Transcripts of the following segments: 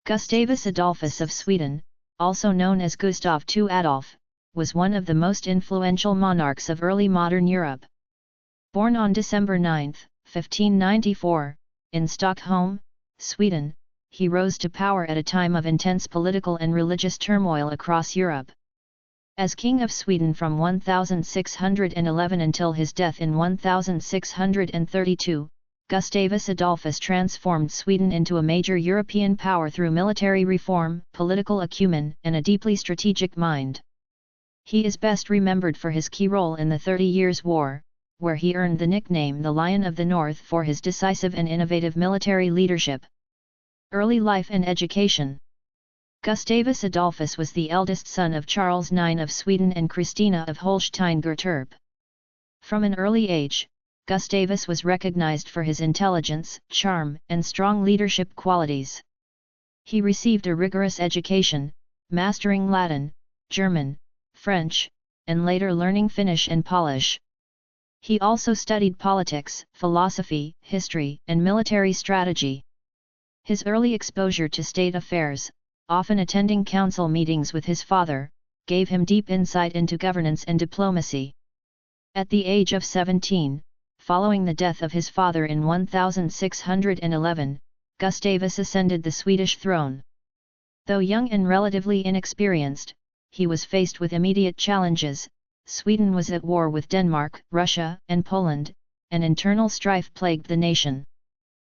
Gustavus Adolphus of Sweden, also known as Gustav II Adolf, was one of the most influential monarchs of early modern Europe. Born on December 9, 1594, in Stockholm, Sweden, he rose to power at a time of intense political and religious turmoil across Europe. As King of Sweden from 1611 until his death in 1632, Gustavus Adolphus transformed Sweden into a major European power through military reform, political acumen, and a deeply strategic mind. He is best remembered for his key role in the 30 Years' War, where he earned the nickname the Lion of the North for his decisive and innovative military leadership. Early life and education. Gustavus Adolphus was the eldest son of Charles IX of Sweden and Christina of Holstein-Gottorp. From an early age, Gustavus was recognized for his intelligence, charm, and strong leadership qualities. He received a rigorous education, mastering Latin, German, French, and later learning Finnish and Polish. He also studied politics, philosophy, history, and military strategy. His early exposure to state affairs, often attending council meetings with his father, gave him deep insight into governance and diplomacy. At the age of 17, following the death of his father in 1611, Gustavus ascended the Swedish throne. Though young and relatively inexperienced, he was faced with immediate challenges. Sweden was at war with Denmark, Russia, and Poland, and internal strife plagued the nation.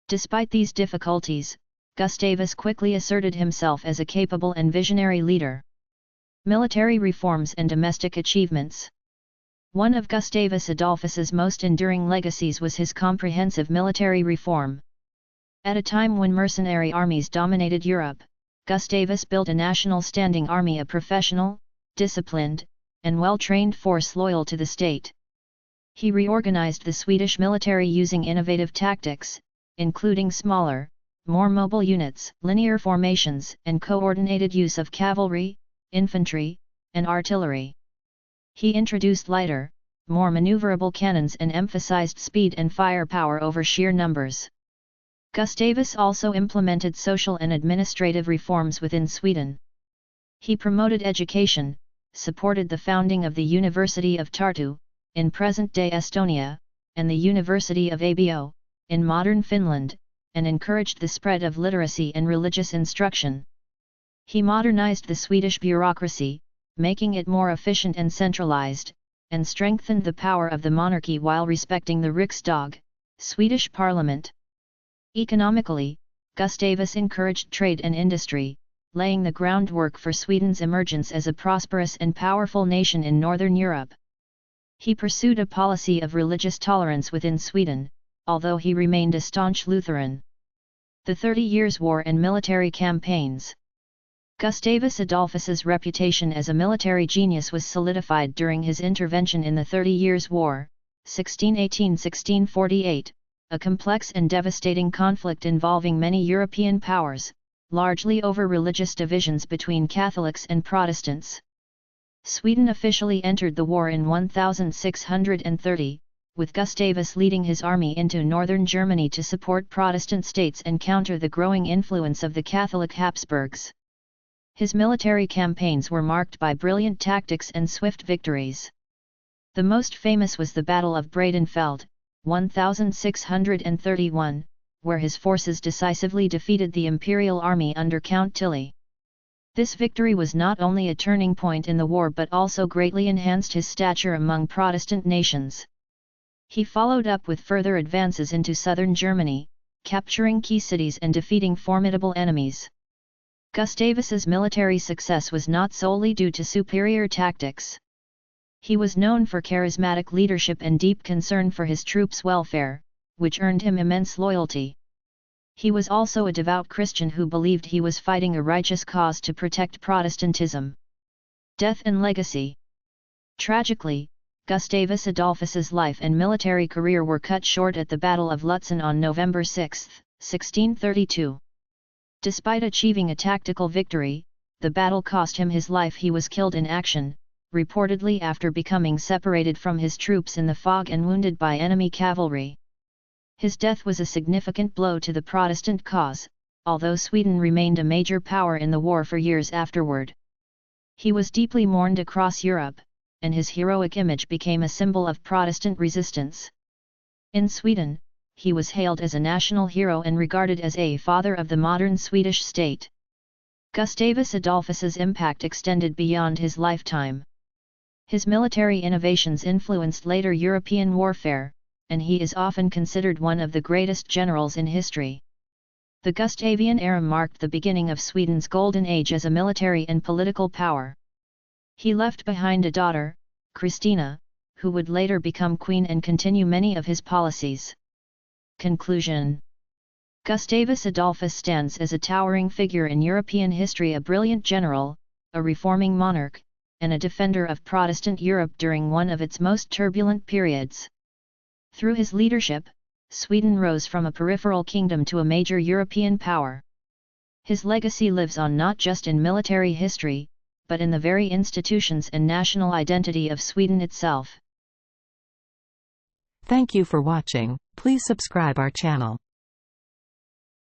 Despite these difficulties, Gustavus quickly asserted himself as a capable and visionary leader. Military reforms and domestic achievements. One of Gustavus Adolphus's most enduring legacies was his comprehensive military reform. At a time when mercenary armies dominated Europe, Gustavus built a national standing army, a professional, disciplined, and well-trained force loyal to the state. He reorganized the Swedish military using innovative tactics, including smaller, more mobile units, linear formations, and coordinated use of cavalry, infantry, and artillery. He introduced lighter, more maneuverable cannons and emphasized speed and firepower over sheer numbers. Gustavus also implemented social and administrative reforms within Sweden. He promoted education, supported the founding of the University of Tartu, in present-day Estonia, and the University of Abo, in modern Finland, and encouraged the spread of literacy and religious instruction. He modernized the Swedish bureaucracy, making it more efficient and centralized, and strengthened the power of the monarchy while respecting the Riksdag, Swedish parliament. Economically, Gustavus encouraged trade and industry, laying the groundwork for Sweden's emergence as a prosperous and powerful nation in Northern Europe. He pursued a policy of religious tolerance within Sweden, although he remained a staunch Lutheran. The 30 Years' War and military campaigns. Gustavus Adolphus's reputation as a military genius was solidified during his intervention in the 30 Years' War, 1618–1648, a complex and devastating conflict involving many European powers, largely over religious divisions between Catholics and Protestants. Sweden officially entered the war in 1630, with Gustavus leading his army into northern Germany to support Protestant states and counter the growing influence of the Catholic Habsburgs. His military campaigns were marked by brilliant tactics and swift victories. The most famous was the Battle of Bredenfeld, 1631, where his forces decisively defeated the imperial army under Count Tilly. This victory was not only a turning point in the war but also greatly enhanced his stature among Protestant nations. He followed up with further advances into southern Germany, capturing key cities and defeating formidable enemies. Gustavus's military success was not solely due to superior tactics. He was known for charismatic leadership and deep concern for his troops' welfare, which earned him immense loyalty. He was also a devout Christian who believed he was fighting a righteous cause to protect Protestantism. Death and legacy. Tragically, Gustavus Adolphus's life and military career were cut short at the Battle of Lutzen on November 6, 1632. Despite achieving a tactical victory, the battle cost him his life. He was killed in action, reportedly after becoming separated from his troops in the fog and wounded by enemy cavalry. His death was a significant blow to the Protestant cause, although Sweden remained a major power in the war for years afterward. He was deeply mourned across Europe, and his heroic image became a symbol of Protestant resistance. In Sweden, he was hailed as a national hero and regarded as a father of the modern Swedish state. Gustavus Adolphus's impact extended beyond his lifetime. His military innovations influenced later European warfare, and he is often considered one of the greatest generals in history. The Gustavian era marked the beginning of Sweden's golden age as a military and political power. He left behind a daughter, Christina, who would later become queen and continue many of his policies. Conclusion. Gustavus Adolphus stands as a towering figure in European history, a brilliant general, a reforming monarch, and a defender of Protestant Europe during one of its most turbulent periods. Through his leadership, Sweden rose from a peripheral kingdom to a major European power. His legacy lives on not just in military history, but in the very institutions and national identity of Sweden itself. Thank you for watching. Please subscribe our channel.